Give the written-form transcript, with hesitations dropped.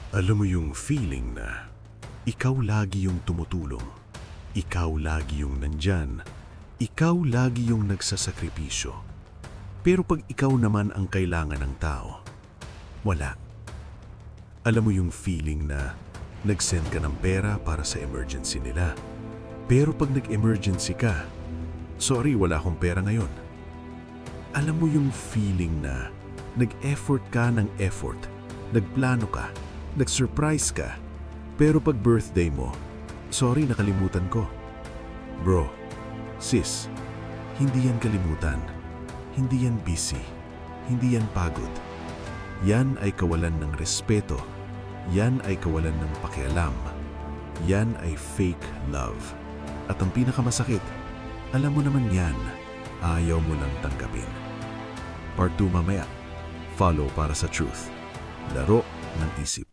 Alam mo yung feeling na ikaw lagi yung tumutulong, ikaw lagi yung nandyan, ikaw lagi yung nagsasakripisyo. Pero pag ikaw naman ang kailangan ng tao, wala. Alam mo yung feeling na nag-send ka ng pera para sa emergency nila. Pero pag nag-emergency ka, sorry, wala akong pera ngayon. Alam mo yung feeling na nag-effort ka ng effort, nagplano ka, nag-surprise ka, pero pag birthday mo, sorry, nakalimutan ko. Bro, sis, hindi yan kalimutan, hindi yan busy, hindi yan pagod. Yan ay kawalan ng respeto, yan ay kawalan ng pakialam, yan ay fake love. At ang pinakamasakit, alam mo naman yan, ayaw mo lang tanggapin. Part 2 mamaya, follow para sa truth. Laro ng isip.